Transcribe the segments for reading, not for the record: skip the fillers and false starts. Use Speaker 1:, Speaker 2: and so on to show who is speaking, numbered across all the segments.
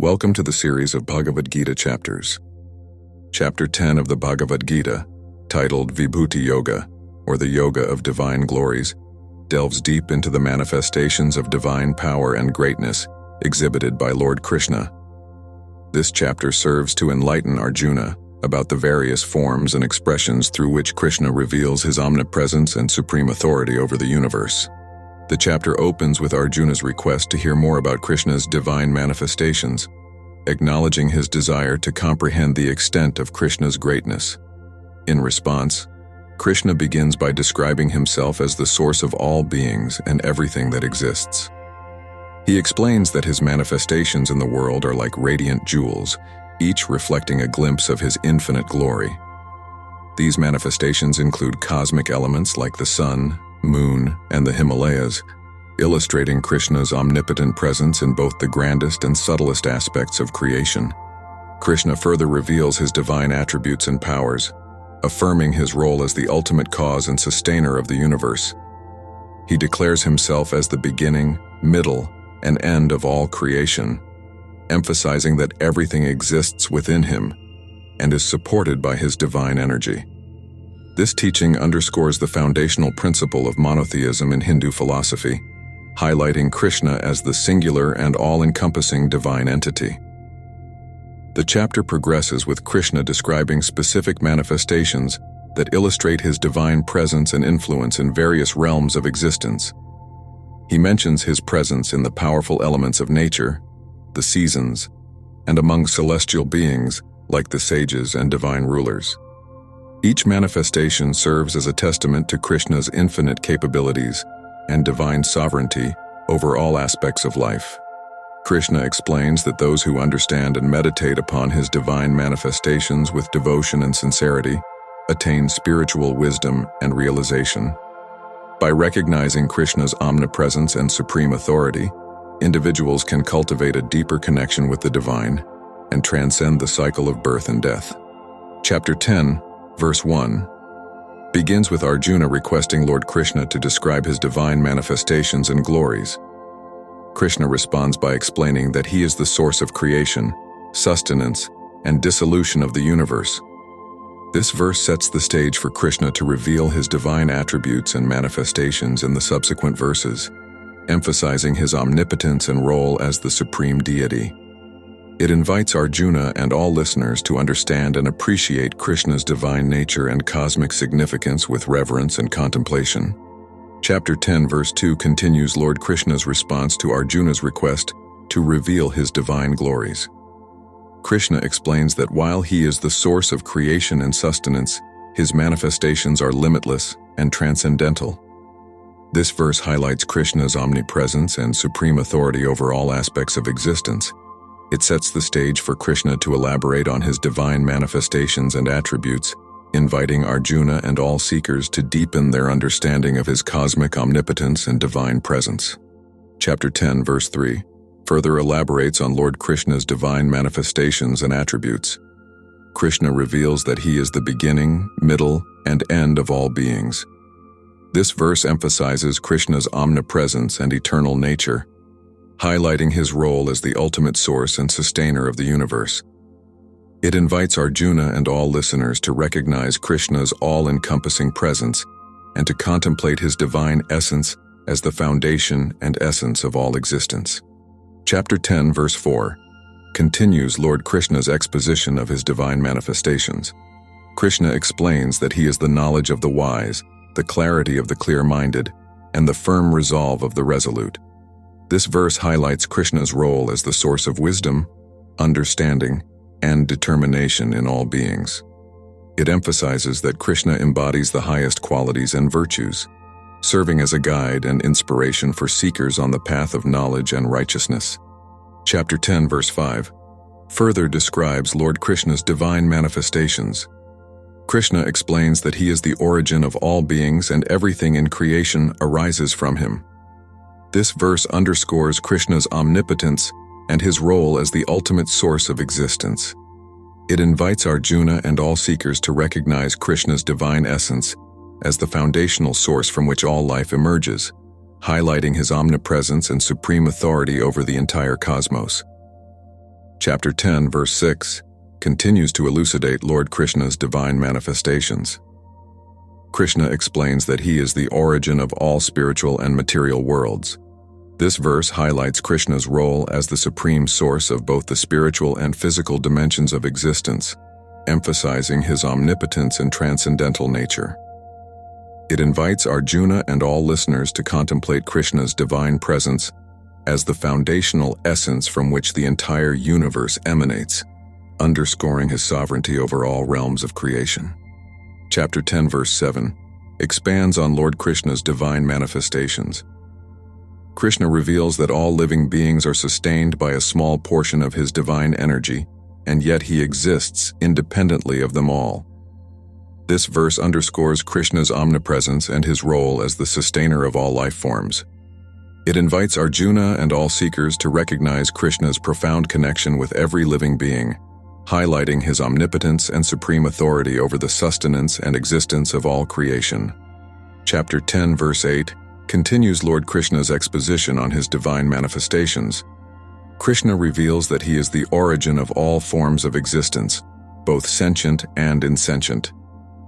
Speaker 1: Welcome to the series of Bhagavad Gita chapters. Chapter 10 of the Bhagavad Gita, titled Vibhuti Yoga, or the Yoga of Divine Glories, delves deep into the manifestations of divine power and greatness exhibited by Lord Krishna. This chapter serves to enlighten Arjuna about the various forms and expressions through which Krishna reveals his omnipresence and supreme authority over the universe. The chapter opens with Arjuna's request to hear more about Krishna's divine manifestations, acknowledging his desire to comprehend the extent of Krishna's greatness. In response, Krishna begins by describing himself as the source of all beings and everything that exists. He explains that his manifestations in the world are like radiant jewels, each reflecting a glimpse of his infinite glory. These manifestations include cosmic elements like the sun, moon, and the Himalayas, illustrating Krishna's omnipotent presence in both the grandest and subtlest aspects of creation. Krishna further reveals his divine attributes and powers, affirming his role as the ultimate cause and sustainer of the universe. He declares himself as the beginning, middle, and end of all creation, emphasizing that everything exists within him and is supported by his divine energy. This teaching underscores the foundational principle of monotheism in Hindu philosophy, highlighting Krishna as the singular and all-encompassing divine entity. The chapter progresses with Krishna describing specific manifestations that illustrate his divine presence and influence in various realms of existence. He mentions his presence in the powerful elements of nature, the seasons, and among celestial beings like the sages and divine rulers. Each manifestation serves as a testament to Krishna's infinite capabilities and divine sovereignty over all aspects of life. Krishna explains that those who understand and meditate upon his divine manifestations with devotion and sincerity attain spiritual wisdom and realization. By recognizing Krishna's omnipresence and supreme authority, individuals can cultivate a deeper connection with the divine and transcend the cycle of birth and death. Chapter 10, Verse 1, begins with Arjuna requesting Lord Krishna to describe his divine manifestations and glories. Krishna responds by explaining that he is the source of creation, sustenance, and dissolution of the universe. This verse sets the stage for Krishna to reveal his divine attributes and manifestations in the subsequent verses, emphasizing his omnipotence and role as the supreme deity. It invites Arjuna and all listeners to understand and appreciate Krishna's divine nature and cosmic significance with reverence and contemplation. Chapter 10 verse 2 continues Lord Krishna's response to Arjuna's request to reveal his divine glories. Krishna explains that while he is the source of creation and sustenance, his manifestations are limitless and transcendental. This verse highlights Krishna's omnipresence and supreme authority over all aspects of existence. It sets the stage for Krishna to elaborate on his divine manifestations and attributes, inviting Arjuna and all seekers to deepen their understanding of his cosmic omnipotence and divine presence. Chapter 10, verse 3, further elaborates on Lord Krishna's divine manifestations and attributes. Krishna reveals that he is the beginning, middle, and end of all beings. This verse emphasizes Krishna's omnipresence and eternal nature, highlighting his role as the ultimate source and sustainer of the universe. It invites Arjuna and all listeners to recognize Krishna's all-encompassing presence and to contemplate his divine essence as the foundation and essence of all existence. Chapter 10, verse 4, continues Lord Krishna's exposition of his divine manifestations. Krishna explains that he is the knowledge of the wise, the clarity of the clear-minded, and the firm resolve of the resolute. This verse highlights Krishna's role as the source of wisdom, understanding, and determination in all beings. It emphasizes that Krishna embodies the highest qualities and virtues, serving as a guide and inspiration for seekers on the path of knowledge and righteousness. Chapter 10, verse 5, further describes Lord Krishna's divine manifestations. Krishna explains that he is the origin of all beings and everything in creation arises from him. This verse underscores Krishna's omnipotence and his role as the ultimate source of existence. It invites Arjuna and all seekers to recognize Krishna's divine essence as the foundational source from which all life emerges, highlighting his omnipresence and supreme authority over the entire cosmos. Chapter 10, verse 6, continues to elucidate Lord Krishna's divine manifestations. Krishna explains that he is the origin of all spiritual and material worlds. This verse highlights Krishna's role as the supreme source of both the spiritual and physical dimensions of existence, emphasizing his omnipotence and transcendental nature. It invites Arjuna and all listeners to contemplate Krishna's divine presence as the foundational essence from which the entire universe emanates, underscoring his sovereignty over all realms of creation. Chapter 10, verse 7, expands on Lord Krishna's divine manifestations. Krishna reveals that all living beings are sustained by a small portion of his divine energy, and yet he exists independently of them all. This verse underscores Krishna's omnipresence and his role as the sustainer of all life forms. It invites Arjuna and all seekers to recognize Krishna's profound connection with every living being, highlighting his omnipotence and supreme authority over the sustenance and existence of all creation. Chapter 10, verse 8, continues Lord Krishna's exposition on his divine manifestations. Krishna reveals that he is the origin of all forms of existence, both sentient and insentient.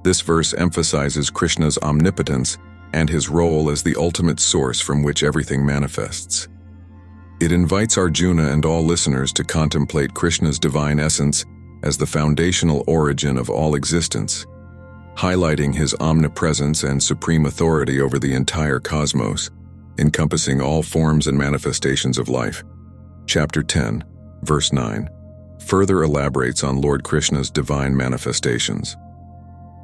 Speaker 1: This verse emphasizes Krishna's omnipotence and his role as the ultimate source from which everything manifests. It invites Arjuna and all listeners to contemplate Krishna's divine essence as the foundational origin of all existence, highlighting his omnipresence and supreme authority over the entire cosmos, encompassing all forms and manifestations of life. Chapter 10, verse 9, further elaborates on Lord Krishna's divine manifestations.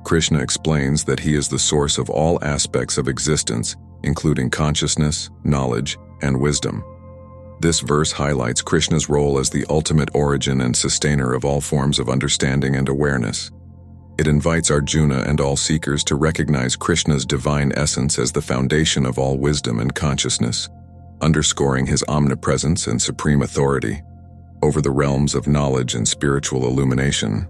Speaker 1: Krishna explains that he is the source of all aspects of existence, including consciousness, knowledge, and wisdom. This verse highlights Krishna's role as the ultimate origin and sustainer of all forms of understanding and awareness. It invites Arjuna and all seekers to recognize Krishna's divine essence as the foundation of all wisdom and consciousness, underscoring his omnipresence and supreme authority over the realms of knowledge and spiritual illumination.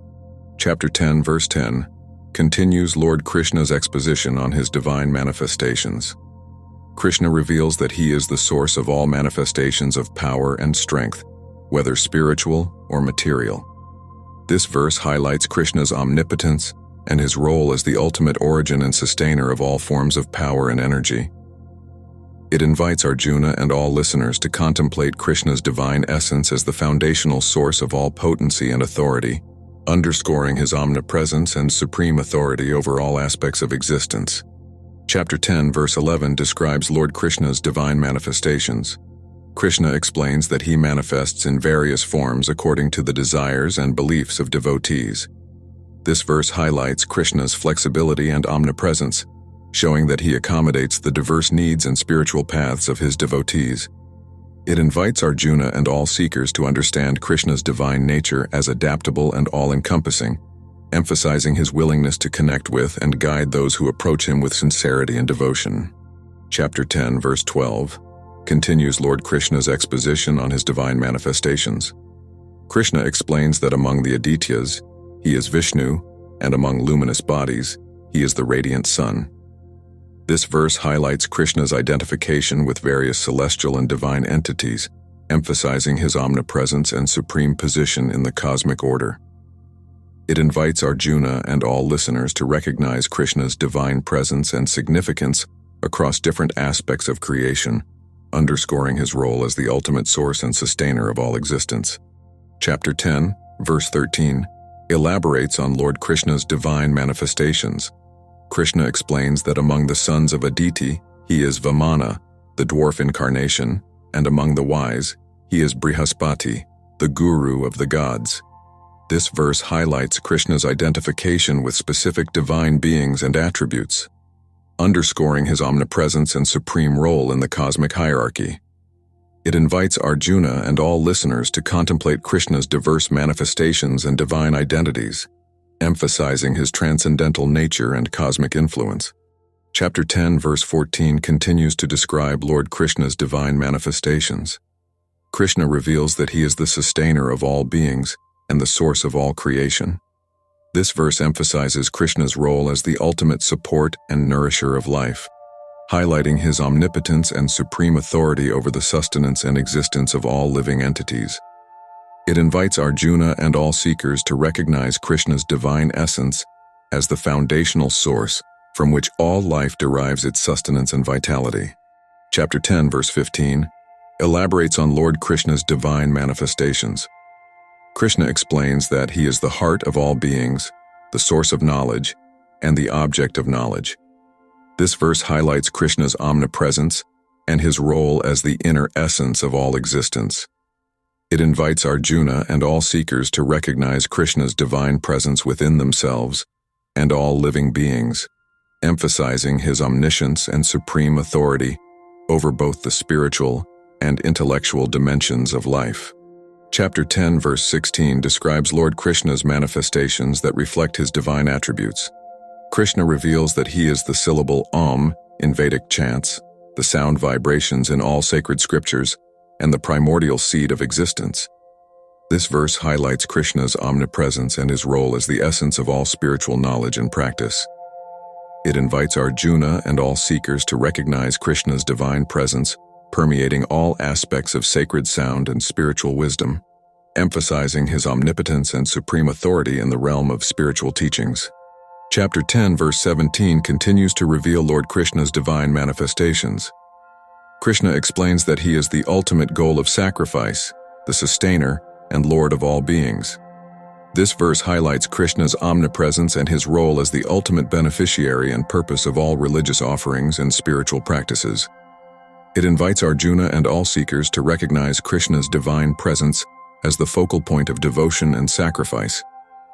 Speaker 1: Chapter 10, verse 10, continues Lord Krishna's exposition on his divine manifestations. Krishna reveals that he is the source of all manifestations of power and strength, whether spiritual or material. This verse highlights Krishna's omnipotence and his role as the ultimate origin and sustainer of all forms of power and energy. It invites Arjuna and all listeners to contemplate Krishna's divine essence as the foundational source of all potency and authority, underscoring his omnipresence and supreme authority over all aspects of existence. Chapter 10, verse 11 describes Lord Krishna's divine manifestations. Krishna explains that he manifests in various forms according to the desires and beliefs of devotees. This verse highlights Krishna's flexibility and omnipresence, showing that he accommodates the diverse needs and spiritual paths of his devotees. It invites Arjuna and all seekers to understand Krishna's divine nature as adaptable and all-encompassing, emphasizing his willingness to connect with and guide those who approach him with sincerity and devotion. Chapter 10, verse 12, continues Lord Krishna's exposition on his divine manifestations. Krishna explains that among the Adityas, he is Vishnu, and among luminous bodies, he is the radiant sun. This verse highlights Krishna's identification with various celestial and divine entities, emphasizing his omnipresence and supreme position in the cosmic order. It invites Arjuna and all listeners to recognize Krishna's divine presence and significance across different aspects of creation, underscoring his role as the ultimate source and sustainer of all existence. Chapter 10, verse 13, elaborates on Lord Krishna's divine manifestations. Krishna explains that among the sons of Aditi, he is Vamana, the dwarf incarnation, and among the wise, he is Brihaspati, the guru of the gods. This verse highlights Krishna's identification with specific divine beings and attributes, underscoring his omnipresence and supreme role in the cosmic hierarchy. It invites Arjuna and all listeners to contemplate Krishna's diverse manifestations and divine identities, emphasizing his transcendental nature and cosmic influence. Chapter 10, verse 14 continues to describe Lord Krishna's divine manifestations. Krishna reveals that he is the sustainer of all beings and the source of all creation. This verse emphasizes Krishna's role as the ultimate support and nourisher of life, highlighting his omnipotence and supreme authority over the sustenance and existence of all living entities. It invites Arjuna and all seekers to recognize Krishna's divine essence as the foundational source from which all life derives its sustenance and vitality. Chapter 10, verse 15, elaborates on Lord Krishna's divine manifestations. Krishna explains that he is the heart of all beings, the source of knowledge, and the object of knowledge. This verse highlights Krishna's omnipresence and his role as the inner essence of all existence. It invites Arjuna and all seekers to recognize Krishna's divine presence within themselves and all living beings, emphasizing his omniscience and supreme authority over both the spiritual and intellectual dimensions of life. Chapter 10, verse 16 describes Lord Krishna's manifestations that reflect his divine attributes. Krishna reveals that he is the syllable Om in Vedic chants, the sound vibrations in all sacred scriptures, and the primordial seed of existence. This verse highlights Krishna's omnipresence and his role as the essence of all spiritual knowledge and practice. It invites Arjuna and all seekers to recognize Krishna's divine presence permeating all aspects of sacred sound and spiritual wisdom, emphasizing his omnipotence and supreme authority in the realm of spiritual teachings. Chapter 10, verse 17 continues to reveal Lord Krishna's divine manifestations. Krishna explains that he is the ultimate goal of sacrifice, the sustainer, and Lord of all beings. This verse highlights Krishna's omnipresence and his role as the ultimate beneficiary and purpose of all religious offerings and spiritual practices. It invites Arjuna and all seekers to recognize Krishna's divine presence as the focal point of devotion and sacrifice,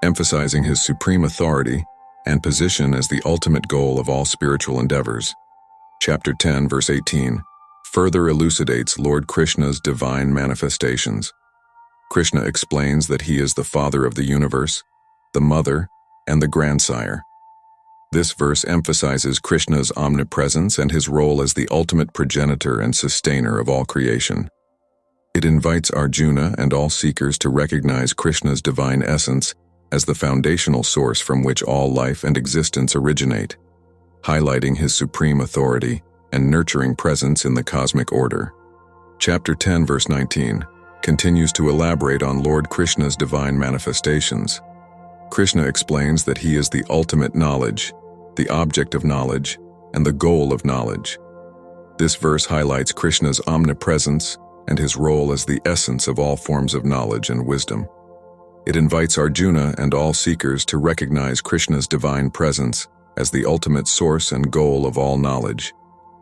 Speaker 1: emphasizing his supreme authority and position as the ultimate goal of all spiritual endeavors. Chapter 10, verse 18, further elucidates Lord Krishna's divine manifestations. Krishna explains that he is the father of the universe, the mother, and the grandsire. This verse emphasizes Krishna's omnipresence and his role as the ultimate progenitor and sustainer of all creation. It invites Arjuna and all seekers to recognize Krishna's divine essence as the foundational source from which all life and existence originate, highlighting his supreme authority and nurturing presence in the cosmic order. Chapter 10, verse 19, continues to elaborate on Lord Krishna's divine manifestations. Krishna explains that he is the ultimate knowledge, the object of knowledge, and the goal of knowledge. This verse highlights Krishna's omnipresence and his role as the essence of all forms of knowledge and wisdom. It invites Arjuna and all seekers to recognize Krishna's divine presence as the ultimate source and goal of all knowledge,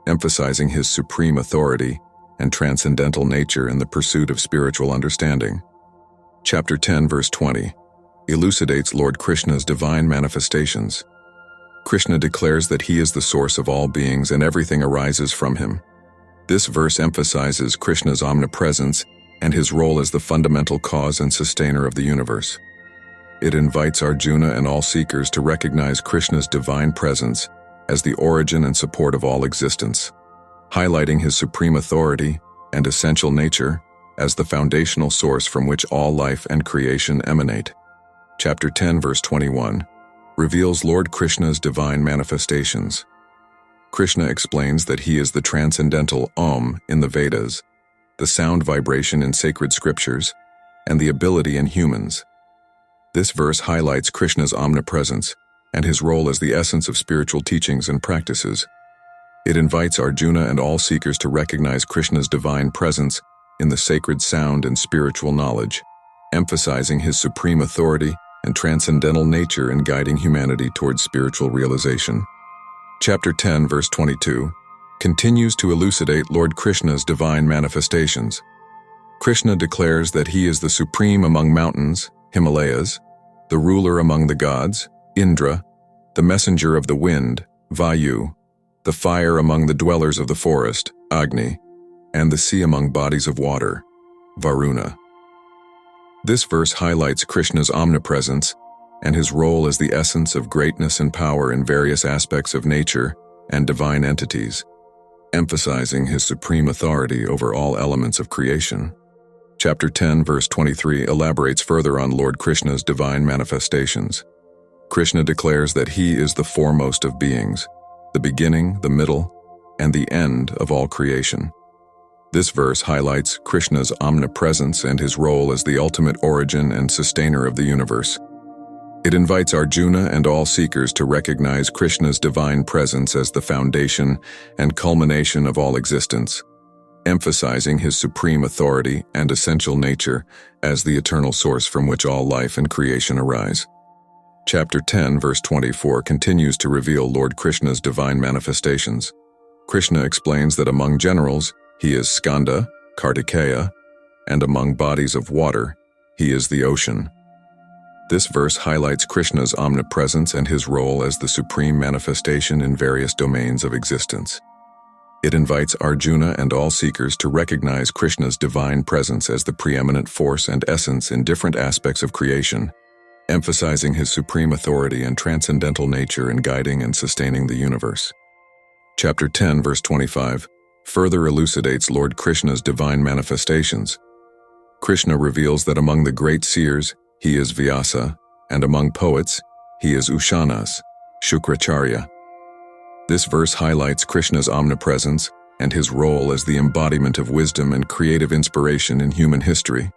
Speaker 1: emphasizing his supreme authority and transcendental nature in the pursuit of spiritual understanding. Chapter 10, verse 20, elucidates Lord Krishna's divine manifestations. Krishna declares that he is the source of all beings and everything arises from him. This verse emphasizes Krishna's omnipresence and his role as the fundamental cause and sustainer of the universe. It invites Arjuna and all seekers to recognize Krishna's divine presence as the origin and support of all existence, highlighting his supreme authority and essential nature as the foundational source from which all life and creation emanate. Chapter 10, verse 21, reveals Lord Krishna's divine manifestations. Krishna explains that he is the transcendental Om in the Vedas, the sound vibration in sacred scriptures, and the ability in humans. This verse highlights Krishna's omnipresence and his role as the essence of spiritual teachings and practices. It invites Arjuna and all seekers to recognize Krishna's divine presence in the sacred sound and spiritual knowledge, emphasizing his supreme authority and transcendental nature in guiding humanity towards spiritual realization. Chapter 10, verse 22, continues to elucidate Lord Krishna's divine manifestations. Krishna declares that he is the supreme among mountains, Himalayas, the ruler among the gods, Indra, the messenger of the wind, Vayu, the fire among the dwellers of the forest, Agni, and the sea among bodies of water, Varuna. This verse highlights Krishna's omnipresence and his role as the essence of greatness and power in various aspects of nature and divine entities, emphasizing his supreme authority over all elements of creation. Chapter 10, verse 23 elaborates further on Lord Krishna's divine manifestations. Krishna declares that he is the foremost of beings, the beginning, the middle, and the end of all creation. This verse highlights Krishna's omnipresence and his role as the ultimate origin and sustainer of the universe. It invites Arjuna and all seekers to recognize Krishna's divine presence as the foundation and culmination of all existence, emphasizing his supreme authority and essential nature as the eternal source from which all life and creation arise. Chapter 10, verse 24 continues to reveal Lord Krishna's divine manifestations. Krishna explains that among generals, he is Skanda, Kartikeya, and among bodies of water, he is the ocean. This verse highlights Krishna's omnipresence and his role as the supreme manifestation in various domains of existence. It invites Arjuna and all seekers to recognize Krishna's divine presence as the preeminent force and essence in different aspects of creation, emphasizing his supreme authority and transcendental nature in guiding and sustaining the universe. Chapter 10, verse 25, further elucidates Lord Krishna's divine manifestations. Krishna reveals that among the great seers, he is Vyasa, and among poets, he is Ushanas, Shukracharya. This verse highlights Krishna's omnipresence and his role as the embodiment of wisdom and creative inspiration in human history.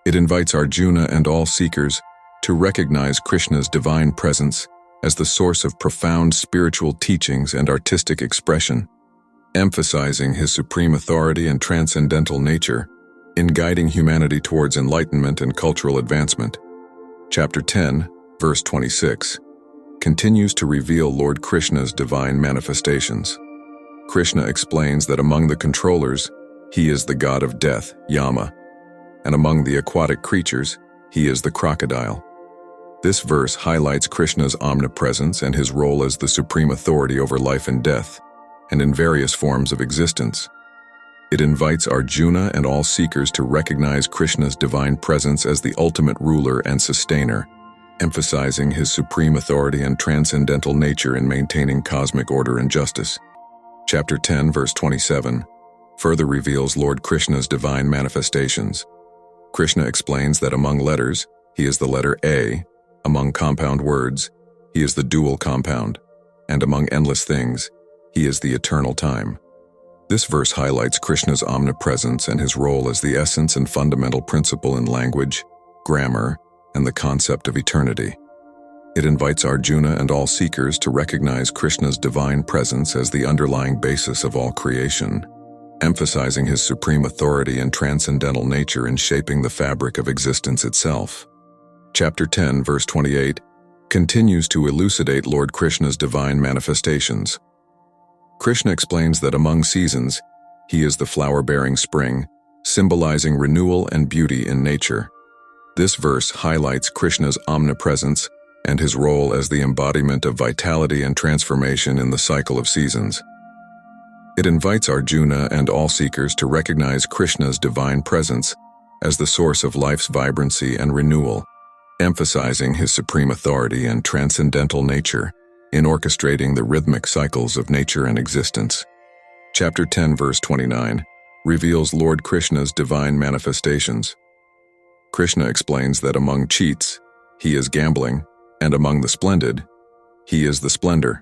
Speaker 1: It invites Arjuna and all seekers to recognize Krishna's divine presence as the source of profound spiritual teachings and artistic expression, emphasizing his supreme authority and transcendental nature in guiding humanity towards enlightenment and cultural advancement. Chapter 10, verse 26, continues to reveal Lord Krishna's divine manifestations. Krishna explains that among the controllers, he is the god of death, Yama, and among the aquatic creatures, he is the crocodile. This verse highlights Krishna's omnipresence and his role as the supreme authority over life and death, and in various forms of existence. It invites Arjuna and all seekers to recognize Krishna's divine presence as the ultimate ruler and sustainer, emphasizing his supreme authority and transcendental nature in maintaining cosmic order and justice. Chapter 10, verse 27, further reveals Lord Krishna's divine manifestations. Krishna explains that among letters, he is the letter A, among compound words, he is the dual compound, and among endless things, he is the eternal time. This verse highlights Krishna's omnipresence and his role as the essence and fundamental principle in language, grammar, and the concept of eternity. It invites Arjuna and all seekers to recognize Krishna's divine presence as the underlying basis of all creation, emphasizing his supreme authority and transcendental nature in shaping the fabric of existence itself. Chapter 10, verse 28, continues to elucidate Lord Krishna's divine manifestations. Krishna explains that among seasons, he is the flower-bearing spring, symbolizing renewal and beauty in nature. This verse highlights Krishna's omnipresence and his role as the embodiment of vitality and transformation in the cycle of seasons. It invites Arjuna and all seekers to recognize Krishna's divine presence as the source of life's vibrancy and renewal, emphasizing his supreme authority and transcendental nature in orchestrating the rhythmic cycles of nature and existence. Chapter 10, verse 29, reveals Lord Krishna's divine manifestations. Krishna explains that among cheats, he is gambling, and among the splendid, he is the splendor.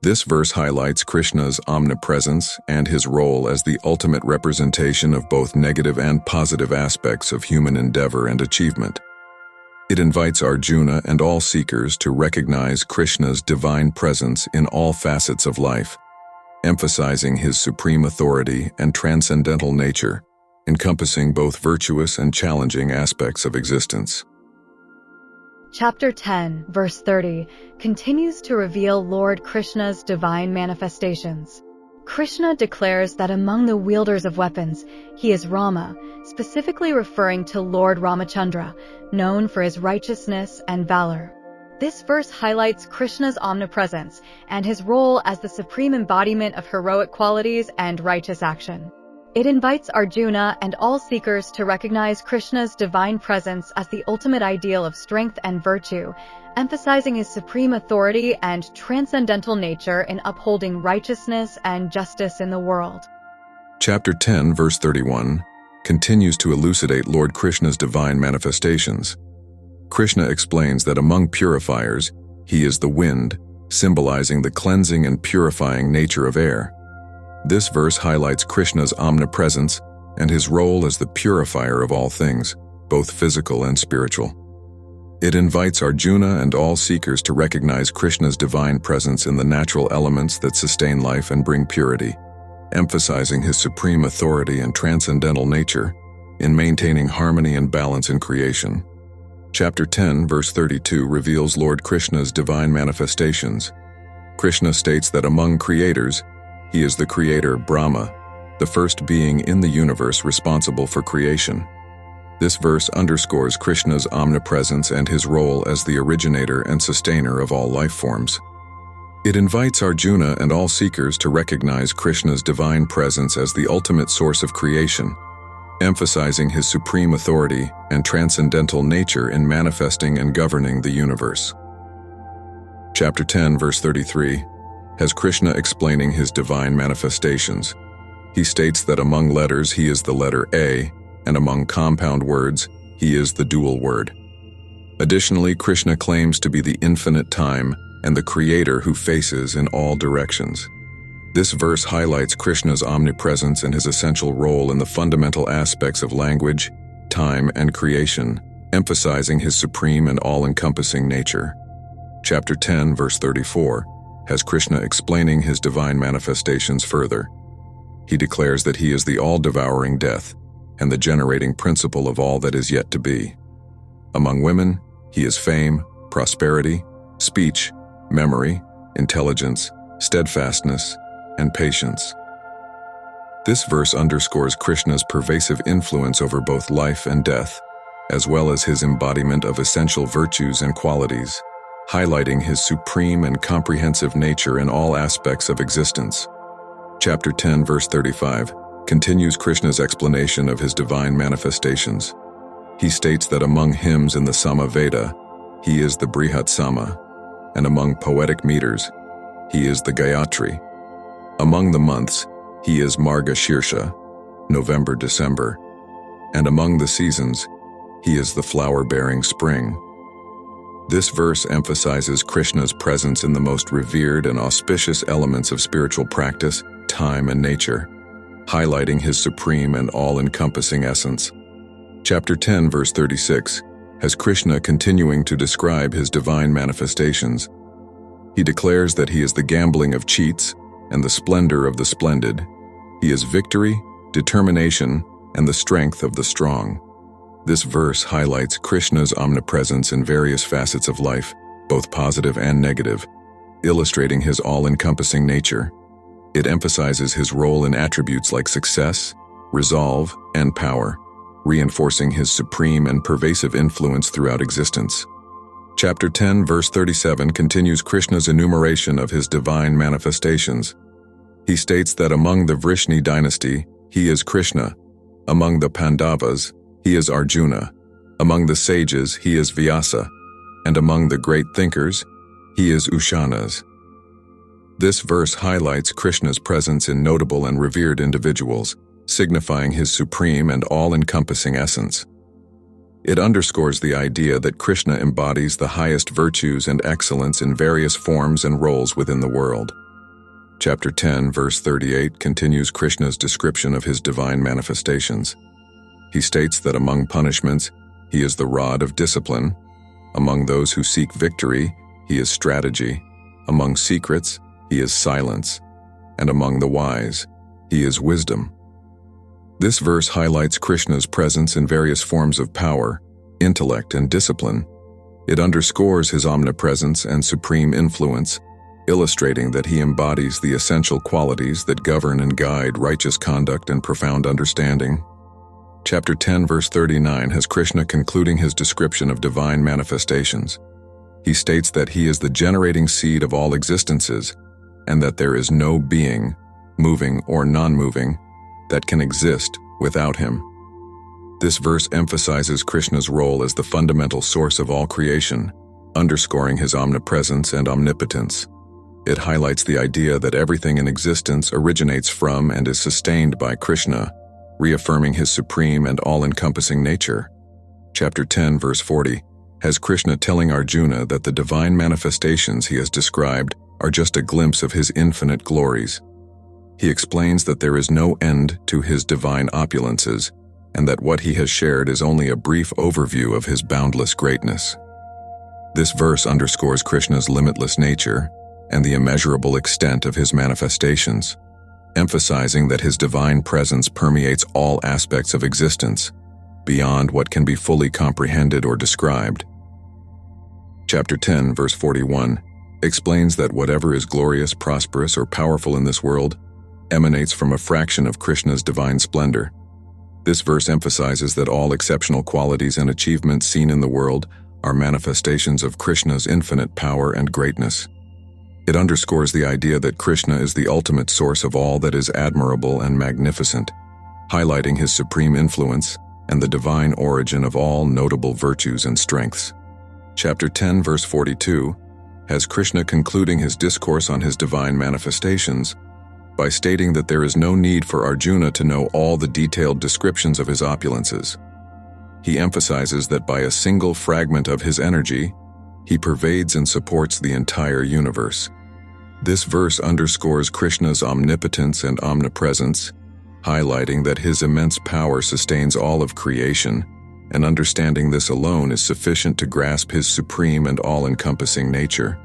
Speaker 1: This verse highlights Krishna's omnipresence and his role as the ultimate representation of both negative and positive aspects of human endeavor and achievement. It invites Arjuna and all seekers to recognize Krishna's divine presence in all facets of life, emphasizing his supreme authority and transcendental nature, encompassing both virtuous and challenging aspects of existence.
Speaker 2: Chapter 10, verse 30, continues to reveal Lord Krishna's divine manifestations. Krishna declares that among the wielders of weapons, he is Rama, specifically referring to Lord Ramachandra, known for his righteousness and valor. This verse highlights Krishna's omnipresence and his role as the supreme embodiment of heroic qualities and righteous action. It invites Arjuna and all seekers to recognize Krishna's divine presence as the ultimate ideal of strength and virtue, emphasizing his supreme authority and transcendental nature in upholding righteousness and justice in the world.
Speaker 1: Chapter 10, verse 31, continues to elucidate Lord Krishna's divine manifestations. Krishna explains that among purifiers, he is the wind, symbolizing the cleansing and purifying nature of air. This verse highlights Krishna's omnipresence and his role as the purifier of all things, both physical and spiritual. It invites Arjuna and all seekers to recognize Krishna's divine presence in the natural elements that sustain life and bring purity, emphasizing his supreme authority and transcendental nature in maintaining harmony and balance in creation. Chapter 10, verse 32 reveals Lord Krishna's divine manifestations. Krishna states that among creators, he is the creator Brahma, the first being in the universe responsible for creation. This verse underscores Krishna's omnipresence and his role as the originator and sustainer of all life forms. It invites Arjuna and all seekers to recognize Krishna's divine presence as the ultimate source of creation, emphasizing his supreme authority and transcendental nature in manifesting and governing the universe. Chapter 10, verse 33, has Krishna explaining his divine manifestations. He states that among letters he is the letter A, and among compound words he is the dual word. Additionally, Krishna claims to be the infinite time and the creator who faces in all directions. This verse highlights Krishna's omnipresence and his essential role in the fundamental aspects of language, time, and creation, emphasizing his supreme and all-encompassing nature. Chapter 10, verse 34, has Krishna explaining his divine manifestations further. He declares that he is the all-devouring death and the generating principle of all that is yet to be. Among women, he is fame, prosperity, speech, memory, intelligence, steadfastness, and patience. This verse underscores Krishna's pervasive influence over both life and death, as well as his embodiment of essential virtues and qualities, highlighting his supreme and comprehensive nature in all aspects of existence. Chapter 10, verse 35, continues Krishna's explanation of his divine manifestations. He states that among hymns in the Sama Veda, he is the Brihat Sama, and among poetic meters, he is the Gayatri. Among the months, he is Marga Shirsha, November-December, and among the seasons, he is the flower-bearing spring. This verse emphasizes Krishna's presence in the most revered and auspicious elements of spiritual practice, time, and nature, highlighting his supreme and all-encompassing essence. Chapter 10, verse 36, has Krishna continuing to describe his divine manifestations. He declares that he is the gambling of cheats and the splendor of the splendid. He is victory, determination, and the strength of the strong. This verse highlights Krishna's omnipresence in various facets of life, both positive and negative, illustrating his all-encompassing nature. It emphasizes his role in attributes like success, resolve, and power, reinforcing his supreme and pervasive influence throughout existence. Chapter 10, verse 37 continues Krishna's enumeration of his divine manifestations. He states that among the Vrishni dynasty, he is Krishna. Among the Pandavas, he is Arjuna. Among the sages, he is Vyasa. And among the great thinkers, he is Ushanas. This verse highlights Krishna's presence in notable and revered individuals, signifying his supreme and all-encompassing essence. It underscores the idea that Krishna embodies the highest virtues and excellence in various forms and roles within the world. Chapter 10, verse 38 continues Krishna's description of his divine manifestations. He states that among punishments, he is the rod of discipline. Among those who seek victory, he is strategy. Among secrets, he is silence. And among the wise, he is wisdom. This verse highlights Krishna's presence in various forms of power, intellect, and discipline. It underscores his omnipresence and supreme influence, illustrating that he embodies the essential qualities that govern and guide righteous conduct and profound understanding. Chapter 10, verse 39 has Krishna concluding his description of divine manifestations. He states that he is the generating seed of all existences, and that there is no being, moving or non-moving, that can exist without him. This verse emphasizes Krishna's role as the fundamental source of all creation, underscoring his omnipresence and omnipotence. It highlights the idea that everything in existence originates from and is sustained by Krishna, reaffirming his supreme and all-encompassing nature. Chapter 10, verse 40, has Krishna telling Arjuna that the divine manifestations he has described are just a glimpse of his infinite glories. He explains that there is no end to his divine opulences, and that what he has shared is only a brief overview of his boundless greatness. This verse underscores Krishna's limitless nature and the immeasurable extent of his manifestations, emphasizing that his divine presence permeates all aspects of existence, beyond what can be fully comprehended or described. Chapter 10, verse 41, explains that whatever is glorious, prosperous, or powerful in this world emanates from a fraction of Krishna's divine splendor. This verse emphasizes that all exceptional qualities and achievements seen in the world are manifestations of Krishna's infinite power and greatness. It underscores the idea that Krishna is the ultimate source of all that is admirable and magnificent, highlighting his supreme influence and the divine origin of all notable virtues and strengths. Chapter 10, verse 42, has Krishna concluding his discourse on his divine manifestations by stating that there is no need for Arjuna to know all the detailed descriptions of his opulences. He emphasizes that by a single fragment of his energy, he pervades and supports the entire universe. This verse underscores Krishna's omnipotence and omnipresence, highlighting that his immense power sustains all of creation, and understanding this alone is sufficient to grasp his supreme and all-encompassing nature.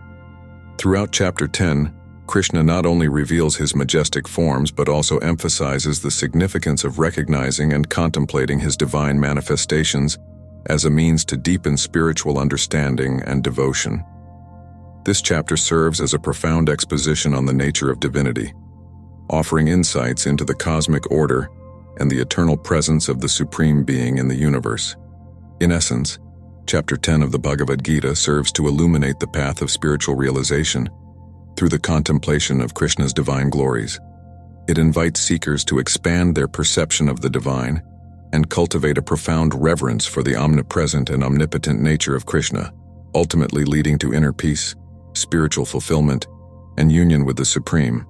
Speaker 1: Throughout chapter 10, Krishna not only reveals his majestic forms but also emphasizes the significance of recognizing and contemplating his divine manifestations as a means to deepen spiritual understanding and devotion. This chapter serves as a profound exposition on the nature of divinity, offering insights into the cosmic order and the eternal presence of the Supreme Being in the universe. In essence, chapter 10 of the Bhagavad Gita serves to illuminate the path of spiritual realization through the contemplation of Krishna's divine glories. It invites seekers to expand their perception of the divine and cultivate a profound reverence for the omnipresent and omnipotent nature of Krishna, ultimately leading to inner peace, spiritual fulfillment, and union with the Supreme.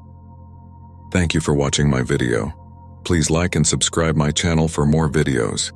Speaker 1: Thank you for watching my video. Please like and subscribe my channel for more videos.